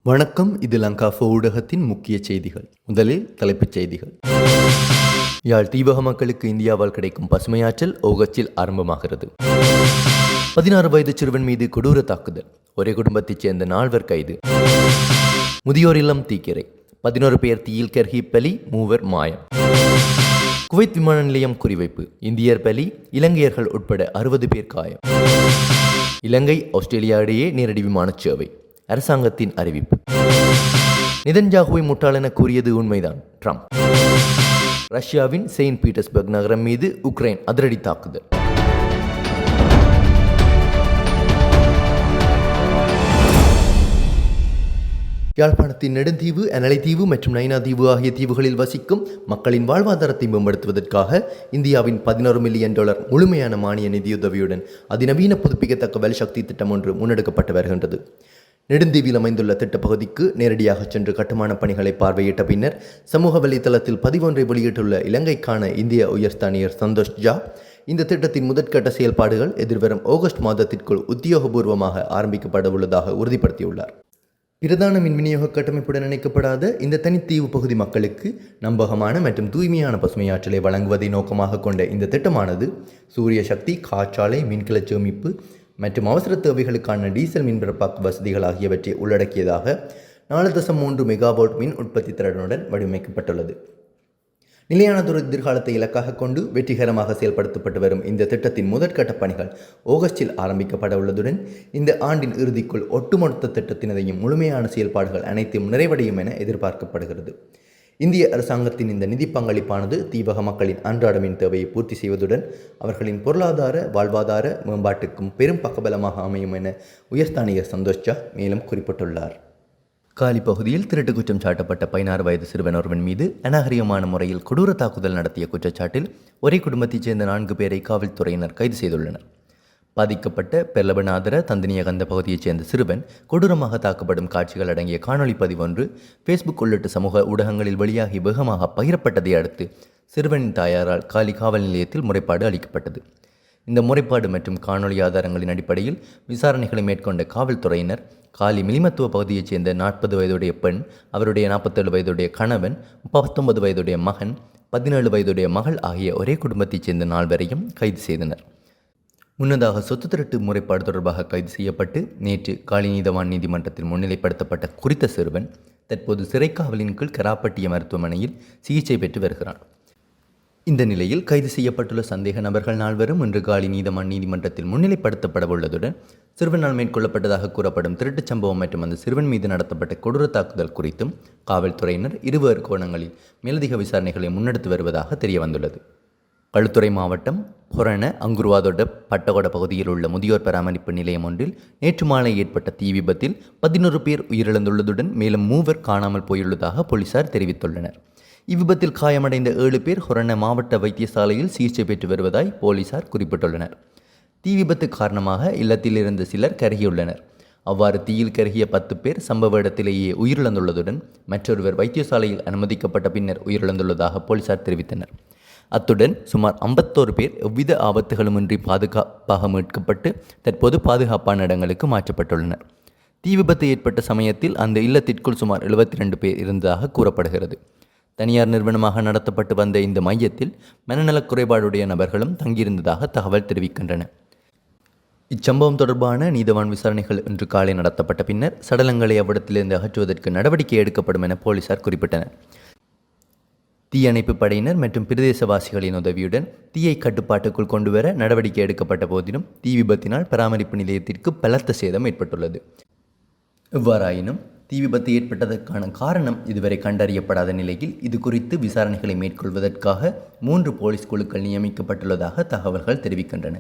வணக்கம். இது லங்காஃபோ ஊடகத்தின் முக்கிய செய்திகள். முதலில் தலைப்புச் செய்திகள். யாழ் தீவக மக்களுக்கு இந்தியாவால் கிடைக்கும் பசுமையாற்றல் ஓகஸ்டில் ஆரம்பமாகிறது. 16 வயது சிறுவன் மீது கொடூர தாக்குதல், ஒரே குடும்பத்தைச் சேர்ந்த 4 கைது. முதியோர் இல்லம் தீக்கிரை, 11 பேர் தீயில் கருகி பலி, 3 மாயம். குவைத் விமான நிலையம் குறிவைப்பு, இந்தியர் பலி, இலங்கையர்கள் உட்பட 60 பேர் காயம். இலங்கை ஆஸ்திரேலியா இடையே நேரடி விமான சேவை, அரசாங்கத்தின் அறிவிப்பு. நெதன்யாகுவை முட்டாளென கூறியது உண்மைதான், ட்ரம்ப். ரஷ்யாவின் செயின்ட் பீட்டர்ஸ்பர்க் நகரம் மீது உக்ரைன் அதிரடி தாக்குதல். யாழ்ப்பாணத்தின் நெடுந்தீவு, அனலைத்தீவு மற்றும் நைனாதீவு ஆகிய தீவுகளில் வசிக்கும் மக்களின் வாழ்வாதாரத்தை மேம்படுத்துவதற்காக இந்தியாவின் $11 மில்லியன் முழுமையான மானிய நிதியுதவியுடன் அதிநவீன புதுப்பிக்கத்தக்க வலுசக்தி திட்டம் ஒன்று முன்னெடுக்கப்பட்டு வருகின்றது. நெடுந்தீவில் அமைந்துள்ள திட்டப்பகுதிக்கு நேரடியாக சென்று கட்டுமான பணிகளை பார்வையிட்ட பின்னர் சமூக வலைதளத்தில் பதிவொன்றை வெளியிட்டுள்ள இலங்கைக்கான இந்திய உயர்ஸ்தானியர் சந்தோஷ் ஜா, இந்த திட்டத்தின் முதற்கட்ட செயல்பாடுகள் எதிர்வரும் ஆகஸ்ட் மாதத்திற்குள் உத்தியோகபூர்வமாக ஆரம்பிக்கப்பட உள்ளதாக உறுதிப்படுத்தியுள்ளார். பிரதான மின் விநியோக கட்டமைப்புடன் இணைக்கப்படாத இந்த தனித்தீவு பகுதி மக்களுக்கு நம்பகமான மற்றும் தூய்மையான பசுமையாற்றலை வழங்குவதை நோக்கமாக கொண்ட இந்த திட்டமானது சூரிய சக்தி, காற்றாலை, மின்கல சேமிப்பு மற்றும் அவசர தேவைகளுக்கான டீசல் மின்பிறப்பாக்கு வசதிகள் ஆகியவற்றை உள்ளடக்கியதாக 4.3 மெகாவாட் மின் உற்பத்தி திறனுடன் வடிவமைக்கப்பட்டுள்ளது. நிலையானதொரு எதிர்காலத்தை இலக்காக கொண்டு வெற்றிகரமாக செயல்படுத்தப்பட்டு வரும் இந்த திட்டத்தின் முதற்கட்ட பணிகள் ஆகஸ்டில் ஆரம்பிக்கப்பட உள்ளதுடன் இந்த ஆண்டின் இறுதிக்குள் ஒட்டுமொத்த திட்டத்தினதையும் முழுமையான செயல்பாடுகள் அனைத்தும் நிறைவடையும் என எதிர்பார்க்கப்படுகிறது. இந்திய அரசாங்கத்தின் இந்த நிதி பங்களிப்பானது தீவக மக்களின் அன்றாட மின் தேவையை பூர்த்தி செய்வதுடன் அவர்களின் பொருளாதார வாழ்வாதார மேம்பாட்டுக்கும் பெரும் பக்கபலமாக அமையும் என உயர்ஸ்தானியர் சந்தோஷ் ஜா மேலும் குறிப்பிட்டுள்ளார். காலி பகுதியில் திருட்டு குற்றம் சாட்டப்பட்ட 16 வயது சிறுவன் ஒருவன் மீது அநாகரிகமான முறையில் கொடூர தாக்குதல் நடத்திய குற்றச்சாட்டில் ஒரே குடும்பத்தைச் சேர்ந்த 4 பேரை காவல்துறையினர் கைது செய்துள்ளனர். பாதிக்கப்பட்ட பெர்லபநாதர தந்தினியகந்த பகுதியைச் சேர்ந்த சிறுவன் கொடூரமாக தாக்கப்படும் காட்சிகள் அடங்கிய காணொலி பதிவொன்று ஃபேஸ்புக் உள்ளிட்ட சமூக ஊடகங்களில் வெளியாகி வேகமாக பகிரப்பட்டதை அடுத்து சிறுவனின் தாயாரால் காலி காவல் நிலையத்தில் முறைப்பாடு அளிக்கப்பட்டது. இந்த முறைப்பாடு மற்றும் காணொலி ஆதாரங்களின் அடிப்படையில் விசாரணைகளை மேற்கொண்ட காவல்துறையினர் காலி மிலிமத்துவ பகுதியைச் சேர்ந்த 40 வயதுடைய பெண், அவருடைய 47 வயதுடைய கணவன், 39 வயதுடைய மகன், 17 வயதுடைய மகள் ஆகிய ஒரே குடும்பத்தைச் சேர்ந்த 4 கைது செய்தனர். முன்னதாக சொத்து திருட்டு முறைப்பாடு தொடர்பாக கைது செய்யப்பட்டு நேற்று காலி நீதவான் நீதிமன்றத்தில் முன்னிலைப்படுத்தப்பட்ட குறித்த சிறுவன் தற்போது சிறைக்காவலின் கீழ் கராப்பட்டிய மருத்துவமனையில் சிகிச்சை பெற்று வருகிறார். இந்த நிலையில் கைது செய்யப்பட்டுள்ள சந்தேக நபர்கள் 4 இன்று காலி நீதவான் நீதிமன்றத்தில் முன்னிலைப்படுத்தப்பட உள்ளதுடன் சிறுவனால் மேற்கொள்ளப்பட்டதாக கூறப்படும் திருட்டுச் சம்பவம் மற்றும் அந்த சிறுவன் மீது நடத்தப்பட்ட கொடூர தாக்குதல் குறித்தும் காவல்துறையினர் இருவேறு கோணங்களில் மேலதிக விசாரணைகளை முன்னெடுத்து வருவதாக தெரியவந்துள்ளது. களுத்துறை மாவட்டம் பொரண அங்குருவாதொட பட்டகொட பகுதியில் உள்ள முதியோர் பராமரிப்பு நிலையம் ஒன்றில் நேற்று மாலை ஏற்பட்ட தீ விபத்தில் 11 பேர் உயிரிழந்துள்ளதுடன் மேலும் 3 காணாமல் போயுள்ளதாக போலீசார் தெரிவித்துள்ளனர். இவ்விபத்தில் காயமடைந்த 7 பேர் ஹொரண மாவட்ட வைத்தியசாலையில் சிகிச்சை பெற்று வருவதாய் போலீசார் குறிப்பிட்டுள்ளனர். தீ விபத்து காரணமாக இல்லத்தில் இருந்த சிலர் கருகியுள்ளனர். அவ்வாறு தீயில் கருகிய 10 பேர் சம்பவ இடத்திலேயே உயிரிழந்துள்ளதுடன் மற்றொருவர் வைத்தியசாலையில் அனுமதிக்கப்பட்ட பின்னர் உயிரிழந்துள்ளதாக போலீசார் தெரிவித்தனர். அத்துடன் சுமார் 51 பேர் எவ்வித ஆபத்துகளுமின்றி பாதுகாப்பாக மீட்கப்பட்டு தற்போது பாதுகாப்பான இடங்களுக்கு மாற்றப்பட்டுள்ளனர். தீ விபத்து ஏற்பட்ட சமயத்தில் அந்த இல்லத்திற்குள் சுமார் 72 பேர் இருந்ததாக கூறப்படுகிறது. தனியார் நிறுவனமாக நடத்தப்பட்டு வந்த இந்த மையத்தில் மனநலக் குறைபாடுடைய நபர்களும் தங்கியிருந்ததாக தகவல் தெரிவிக்கின்றன. இச்சம்பவம் தொடர்பான நீதவான் விசாரணைகள் இன்று காலை நடத்தப்பட்ட பின்னர் சடலங்களை அவ்விடத்திலிருந்து அகற்றுவதற்கு நடவடிக்கை எடுக்கப்படும் என போலீசார் குறிப்பிட்டனர். தீயணைப்பு படையினர் மற்றும் பிரதேசவாசிகளின் உதவியுடன் தீயை கட்டுப்பாட்டுக்குள் கொண்டுவர நடவடிக்கை எடுக்கப்பட்ட போதிலும் தீ விபத்தினால் பராமரிப்பு நிலையத்திற்கு பலத்த சேதம் ஏற்பட்டுள்ளது. எவ்வாறாயினும் தீ விபத்து ஏற்பட்டதற்கான காரணம் இதுவரை கண்டறியப்படாத நிலையில் இது குறித்து விசாரணைகளை மேற்கொள்வதற்காக 3 போலீஸ் குழுக்கள் நியமிக்கப்பட்டுள்ளதாக தகவல்கள் தெரிவிக்கின்றன.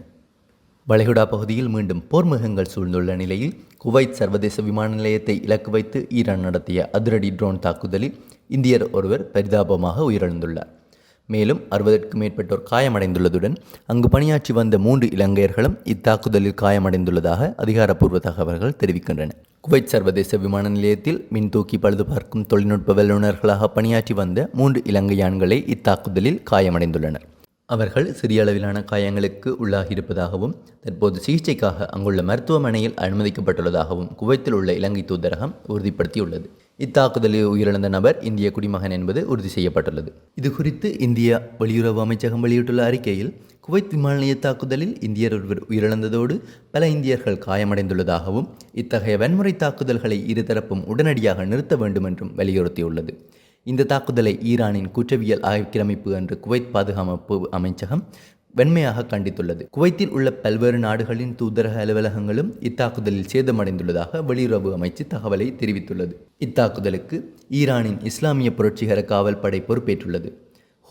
வளைகுடா பகுதியில் மீண்டும் போர்முகங்கள் சூழ்ந்துள்ள நிலையில் குவைத் சர்வதேச விமான நிலையத்தை இலக்கு வைத்து ஈரான் நடத்திய அதிரடி ட்ரோன் தாக்குதலில் இந்தியர் ஒருவர் பரிதாபமாக உயிரிழந்துள்ளார். மேலும் 60க்கும் மேற்பட்டோர் காயமடைந்துள்ளதுடன் அங்கு பணியாற்றி வந்த 3 இலங்கையர்களும் இத்தாக்குதலில் காயமடைந்துள்ளதாக அதிகாரப்பூர்வ தகவல்கள் தெரிவிக்கின்றன. குவைத் சர்வதேச விமான நிலையத்தில் மின் தூக்கி பழுது பார்க்கும் தொழில்நுட்ப வல்லுநர்களாக பணியாற்றி வந்த 3 இலங்கையான்களே இத்தாக்குதலில் காயமடைந்துள்ளனர். அவர்கள் சிறிய அளவிலான காயங்களுக்கு உள்ளாகியிருப்பதாகவும் தற்போது சிகிச்சைக்காக அங்குள்ள மருத்துவமனையில் அனுமதிக்கப்பட்டுள்ளதாகவும் குவைத்தில் உள்ள இலங்கை தூதரகம் உறுதிப்படுத்தியுள்ளது. இத்தாக்குதலில் உயிரிழந்த நபர் இந்திய குடிமகன் என்பது உறுதி செய்யப்பட்டுள்ளது. இது குறித்து இந்திய வெளியுறவு அமைச்சகம் வெளியிட்டுள்ள அறிக்கையில், குவைத் விமான நிலைய தாக்குதலில் இந்தியர் ஒருவர் உயிரிழந்ததோடு பல இந்தியர்கள் காயமடைந்துள்ளதாகவும் இத்தகைய வன்முறை தாக்குதல்களை இருதரப்பும் உடனடியாக நிறுத்த வேண்டும் என்றும் வலியுறுத்தியுள்ளது. இந்த தாக்குதலை ஈரானின் குற்றவியல் ஆக்கிரமிப்பு என்று குவைத் பாதுகாப்பு அமைச்சகம் வன்மையாக கண்டித்துள்ளது. குவைத்தில் உள்ள பல்வேறு நாடுகளின் தூதரக அலுவலகங்களும் இத்தாக்குதலில் சேதமடைந்துள்ளதாக வெளியுறவு அமைச்சு தகவலை தெரிவித்துள்ளது. இத்தாக்குதலுக்கு ஈரானின் இஸ்லாமிய புரட்சிகர காவல் படை பொறுப்பேற்றுள்ளது.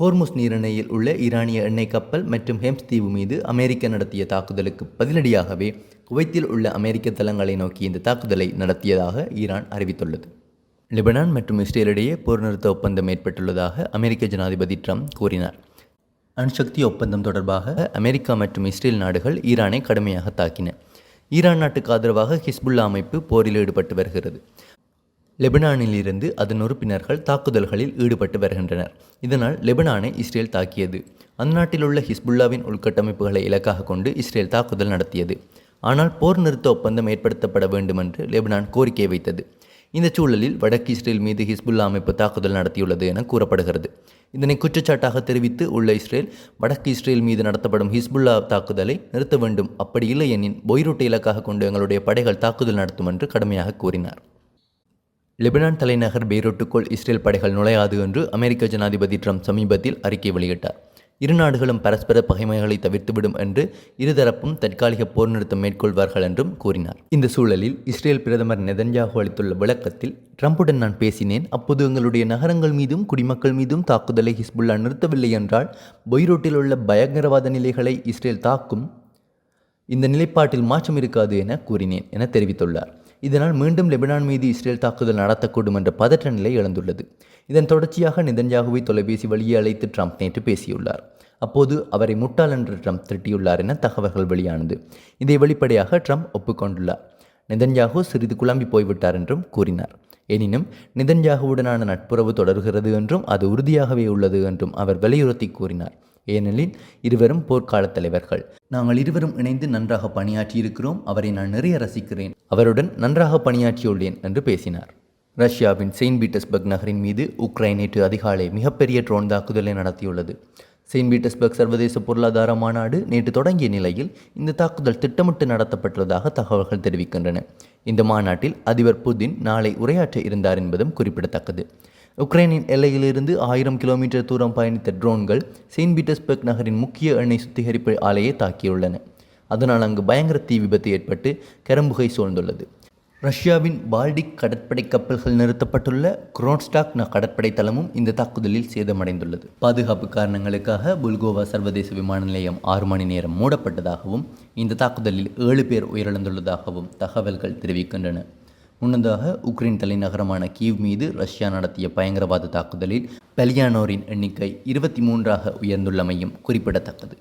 ஹோர்முஸ் நீரிணையில் உள்ள ஈரானிய எண்ணெய் கப்பல் மற்றும் ஹெம்ஸ் தீவு மீது அமெரிக்கா நடத்திய தாக்குதலுக்கு பதிலடியாகவே குவைத்தில் உள்ள அமெரிக்க தளங்களை நோக்கி இந்த தாக்குதலை நடத்தியதாக ஈரான் அறிவித்துள்ளது. லெபனான் மற்றும் இஸ்ரேலிடையே போர் நிறுத்த ஒப்பந்தம் ஏற்பட்டுள்ளதாக அமெரிக்க ஜனாதிபதி ட்ரம்ப் கூறினார். அணுசக்தி ஒப்பந்தம் தொடர்பாக அமெரிக்கா மற்றும் இஸ்ரேல் நாடுகள் ஈரானை கடுமையாக தாக்கின. ஈரான் நாட்டுக்கு ஆதரவாக ஹிஸ்புல்லா அமைப்பு போரில் ஈடுபட்டு வருகிறது. லெபனானில் இருந்து அதன் உறுப்பினர்கள் தாக்குதல்களில் ஈடுபட்டு வருகின்றனர். இதனால் லெபனானை இஸ்ரேல் தாக்கியது. அந்நாட்டில் உள்ள ஹிஸ்புல்லாவின் உள்கட்டமைப்புகளை இலக்காக கொண்டு இஸ்ரேல் தாக்குதல் நடத்தியது. ஆனால் போர் நிறுத்த ஒப்பந்தம் ஏற்படுத்தப்பட வேண்டும் என்று லெபனான் கோரிக்கை வைத்தது. இந்த சூழலில் வடக்கு இஸ்ரேல் மீது ஹிஸ்புல்லா அமைப்பு தாக்குதல் நடத்தியுள்ளது என கூறப்படுகிறது. இதனை குற்றச்சாட்டாக தெரிவித்து உள்ள இஸ்ரேல், வடக்கு இஸ்ரேல் மீது நடத்தப்படும் ஹிஸ்புல்லா தாக்குதலை நிறுத்த வேண்டும், அப்படி இல்லை எனின் பொய்ரூட்டை இலக்காக கொண்டு எங்களுடைய படைகள் தாக்குதல் நடத்தும் என்று கடுமையாக கூறினார். லெபனான் தலைநகர் பெய்ரூட்டுக்குள் இஸ்ரேல் படைகள் நுழையாது என்று அமெரிக்க ஜனாதிபதி ட்ரம்ப் சமீபத்தில் அறிக்கை வெளியிட்டார். இரு நாடுகளும் பரஸ்பர பகைமைகளை தவிர்த்துவிடும் என்று இருதரப்பும் தற்காலிக போர் நிறுத்தம் மேற்கொள்வார்கள் என்றும் கூறினார். இந்த சூழலில் இஸ்ரேல் பிரதமர் நெதன்யாகு அளித்துள்ள விளக்கத்தில், ட்ரம்புடன் நான் பேசினேன். அப்போது எங்களுடைய நகரங்கள் மீதும் குடிமக்கள் மீதும் தாக்குதலை ஹிஸ்புல்லா நிறுத்தவில்லை என்றால் பெய்ரூட்டில் உள்ள பயங்கரவாத நிலைகளை இஸ்ரேல் தாக்கும். இந்த நிலைப்பாட்டில் மாற்றம் இருக்காது என கூறினேன் என தெரிவித்துள்ளார். இதனால் மீண்டும் லெபனான் மீது இஸ்ரேல் தாக்குதல் நடத்தக்கூடும் என்ற பதற்ற நிலை எழுந்துள்ளது. இதன் தொடர்ச்சியாக நெதன்யாகுவை தொலைபேசி வழியே அழைத்து ட்ரம்ப் நேற்று பேசியுள்ளார். அப்போது அவரை முட்டாள் என்று ட்ரம்ப் திட்டியுள்ளார் என தகவல்கள் வெளியானது. இதை வெளிப்படையாக ட்ரம்ப் ஒப்புக்கொண்டுள்ளார். நெதன்யாகு சிறிது குழம்பி போய்விட்டார் என்றும் கூறினார். எனினும் நெதன்யாகுவுடனான நட்புறவு தொடர்கிறது என்றும் அது உறுதியாகவே உள்ளது என்றும் அவர் வலியுறுத்தி கூறினார். ஏனெனில் இருவரும் போர்க்கால தலைவர்கள். நாங்கள் இருவரும் இணைந்து நன்றாக பணியாற்றியிருக்கிறோம். அவரை நான் நிறைய ரசிக்கிறேன். அவருடன் நன்றாக பணியாற்றியுள்ளேன் என்று பேசினார். ரஷ்யாவின் செயின்ட் பீட்டர்ஸ்பர்க் நகரின் மீது உக்ரைன் நேற்று அதிகாலை மிகப்பெரிய ட்ரோன் தாக்குதலை நடத்தியுள்ளது. செயின்ட் பீட்டர்ஸ்பர்க் சர்வதேச பொருளாதார மாநாடு நேற்று தொடங்கிய நிலையில் இந்த தாக்குதல் திட்டமிட்டு நடத்தப்பட்டுள்ளதாக தகவல்கள் தெரிவிக்கின்றன. இந்த மாநாட்டில் அதிபர் புதின் நாளை உரையாற்ற இருந்தார் என்பதும் குறிப்பிடத்தக்கது. உக்ரைனின் எல்லையிலிருந்து 1000 கிலோமீட்டர் தூரம் பயணித்த ட்ரோன்கள் செயின்ட் பீட்டர்ஸ்பர்க் நகரின் முக்கிய எண்ணெய் சுத்திகரிப்பு ஆலையை தாக்கியுள்ளன. அதனால் அங்கு பயங்கர தீ விபத்து ஏற்பட்டு கரும்புகை சூழ்ந்துள்ளது. ரஷ்யாவின் பால்டிக் கடற்படை கப்பல்கள் நிறுத்தப்பட்டுள்ள குரோன்ஸ்டாக் கடற்படை தளமும் இந்த தாக்குதலில் சேதமடைந்துள்ளது. பாதுகாப்பு காரணங்களுக்காக புல்கோவா சர்வதேச விமான நிலையம் 6 மணி நேரம் மூடப்பட்டதாகவும் இந்த தாக்குதலில் 7 பேர் உயிரிழந்துள்ளதாகவும் தகவல்கள் தெரிவிக்கின்றன. முன்னதாக உக்ரைன் தலைநகரமான கீவ் மீது ரஷ்யா நடத்திய பயங்கரவாத தாக்குதலில் பலியானோரின் எண்ணிக்கை 23ஆக உயர்ந்துள்ளமையும் குறிப்பிடத்தக்கது.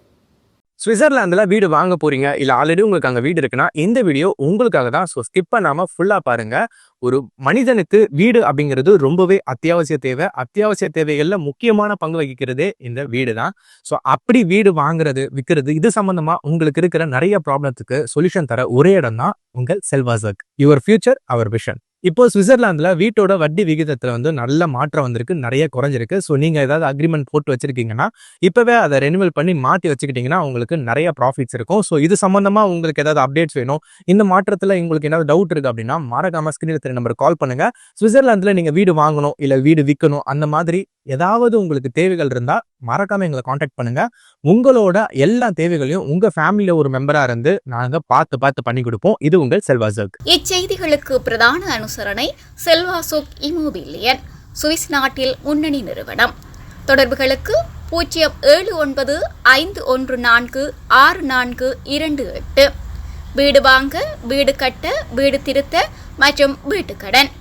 சுவிட்சர்லாந்தில் வீடு வாங்க போறீங்க, இல்லை ஆல்ரெடி உங்களுக்கு அங்கே வீடு இருக்குன்னா இந்த வீடியோ உங்களுக்காக தான். ஸோ ஸ்கிப் பண்ணாமல் ஃபுல்லாக பாருங்க. ஒரு மனிதனுக்கு வீடு அப்படிங்கிறது ரொம்பவே அத்தியாவசிய தேவை. அத்தியாவசிய தேவைகளில் முக்கியமான பங்கு வகிக்கிறதே இந்த வீடு தான். ஸோ அப்படி வீடு வாங்குறது விற்கிறது இது சம்பந்தமா உங்களுக்கு இருக்கிற நிறைய ப்ராப்ளத்துக்கு சொல்யூஷன் தர ஒரே இடம் தான் உங்கள் செல்வாசர்க். Your future our vision. இப்போ சுவிட்சர்லாந்துல வீட்டோட வட்டி விகிதத்துல நல்ல மாற்றம் வந்திருக்கு, நிறைய குறைஞ்சிருக்கு. ஸோ நீங்க ஏதாவது அக்ரிமெண்ட் போட்டு வச்சிருக்கீங்கன்னா இப்பவே அதை ரெனிவல் பண்ணி மாற்றி வச்சுக்கிட்டீங்கன்னா உங்களுக்கு நிறைய ப்ராஃபிட்ஸ் இருக்கும். ஸோ இது சம்பந்தமா உங்களுக்கு ஏதாவது அப்டேட்ஸ் வேணும், இந்த மாற்றத்துல உங்களுக்கு ஏதாவது டவுட் இருக்கு அப்படின்னா மறக்காம ஸ்கிரீன்ல தெரிய நம்பர் கால் பண்ணுங்க. சுவிட்சர்லாந்துல நீங்க வீடு வாங்கணும் இல்ல வீடு விற்கணும், அந்த மாதிரி ஏதாவது உங்களுக்கு தேவைகள் இருந்தா மறக்காம எங்களை கான்டாக்ட் பண்ணுங்க. உங்களோட எல்லா தேவைகளையும் உங்க ஃபேமிலியில ஒரு மெம்பரா இருந்து நாங்க பார்த்து பண்ணி கொடுப்போம். இது உங்கள் செல்வாசர்க். இச்செய்திகளுக்கு பிரதான அனுசரணை செல்வாசர்க் இமோபிலியன், சுவிஸ் நாட்டில் முன்னணி நிறுவனம். தொடர்புகளுக்கு 07951464228. வீடு வாங்க, வீடு கட்ட, வீடு திருத்த மற்றும் வீட்டு கடன்.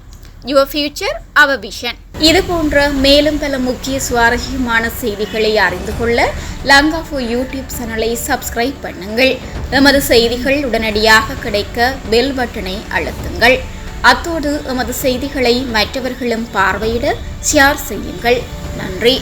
Your future our vision. இது போன்ற மேலும் பல முக்கிய சுவாரஸ்யமான செய்திகளை அறிந்து கொள்ள லங்காஃபோ யூடியூப் சேனலை சப்ஸ்கிரைப் பண்ணுங்கள். எமது செய்திகள் உடனடியாக கிடைக்க பெல் பட்டனை அழுத்துங்கள். அத்தோடு எமது செய்திகளை மற்றவர்களும் பார்வையிட ஷேர் செய்யுங்கள். நன்றி.